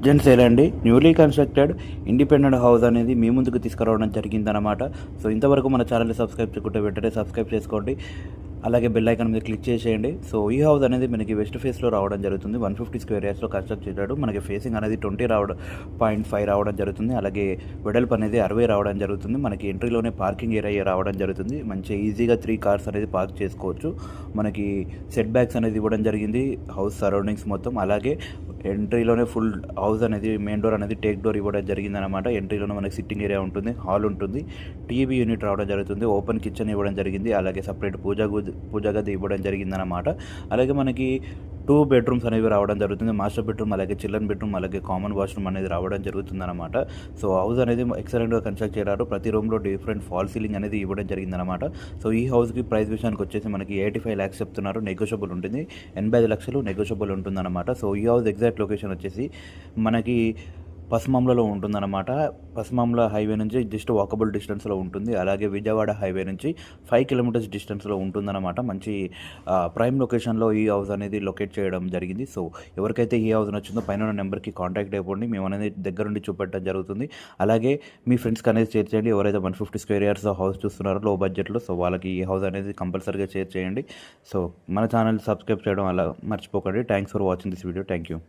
Gents అండి newly constructed independent house అనేది మీ ముందుకు తీసుకురావడం జరిగిందనమాట. సో ఇంతవరకు మన ఛానల్ని సబ్స్క్రైబ్ చేయకుంటే వెంటనే సబ్స్క్రైబ్ చేసుకోండి, అలాగే బెల్ ఐకాన్ మీద క్లిక్ చేసేయండి. సో ఈ హౌస్ అనేది మనకి వెస్ట్ ఫేస్లో రావడం జరుగుతుంది. 150 స్క్వేర్ యార్డ్స్లో కన్స్ట్రక్ట్ చేశాడు. మనకి ఫేసింగ్ అనేది 20.5 రావడం జరుగుతుంది. అలాగే వెడల్పు అనేది 60 రావడం జరుగుతుంది. మనకి ఎంట్రీలోనే పార్కింగ్ ఏరియా రావడం జరుగుతుంది. మంచి ఈజీగా 3 కార్స్ అనేది పార్క్ చేసుకోవచ్చు. మనకి సెట్ బ్యాక్స్ అనేది ఇవ్వడం జరిగింది హౌస్ సరౌండింగ్స్ మొత్తం. అలాగే ఎంట్రీలోనే ఫుల్ హౌస్ అనేది మెయిన్ డోర్ అనేది టేక్ డోర్ ఇవ్వడం జరిగిందనమాట. ఎంట్రీలోనే మనకి సిట్టింగ్ ఏరియా ఉంటుంది, హాల్ ఉంటుంది, టీవీ యూనిట్ రావడం జరుగుతుంది, ఓపెన్ కిచెన్ ఇవ్వడం జరిగింది, అలాగే సపరేట్ పూజా గది ఇవ్వడం జరిగిందనమాట. అలాగే మనకి 2 బెడ్రూమ్స్ అనేవి రావడం జరుగుతుంది. మాస్టర్ బెడ్రూమ్, అలాగే చిల్డ్రన్ బెడ్రూమ్, అలాగే కామన్ వాష్రూమ్ అనేది రావడం జరుగుతుందన్నమాట. సో హౌస్ అనేది ఎక్సలెంట్గా కన్స్ట్రక్ట్ చేశారు. ప్రతి రూమ్లో డిఫరెంట్ ఫాల్ సీలింగ్ అనేది ఇవ్వడం జరిగిందనమాట. సో ఈ హౌస్కి ప్రైస్ విషయానికి వచ్చేసి మనకి 85 lakhs చెప్తున్నారు. నెగోషియబుల్ ఉంటుంది, 85 లక్షలు నెగోషియబుల్ ఉంటుందన్నమాట. సో ఈ హౌస్ ఎగ్జాక్ట్ లొకేషన్ వచ్చేసి మనకి పస్మాంలలో ఉంటుందన్నమాట. పస్మాంల హైవే నుంచి జస్ట్ వాకబుల్ డిస్టెన్స్లో ఉంటుంది. అలాగే విజయవాడ హైవే నుంచి 5 kilometers డిస్టెన్స్లో ఉంటుందన్నమాట. మంచి ప్రైమ్ లొకేషన్లో ఈ హౌస్ అనేది లొకేట్ చేయడం జరిగింది. సో ఎవరికైతే ఈ హౌస్ నచ్చిందో పైన నెంబర్కి కాంటాక్ట్ అయిపోండి, మేము అనేది దగ్గరుండి చూపెట్టడం జరుగుతుంది. అలాగే మీ ఫ్రెండ్స్కి అనేది షేర్ చేయండి. ఎవరైతే 150 స్క్వేర్ యార్డ్స్ హౌస్ చూస్తున్నారో లో బడ్జెట్లో, సో వాళ్ళకి ఈ హౌస్ అనేది కంపల్సరీగా షేర్ చేయండి. సో మన ఛానల్ సబ్స్క్రైబ్ చేయడం అలా మర్చిపోకండి. Thanks for watching this video. Thank you.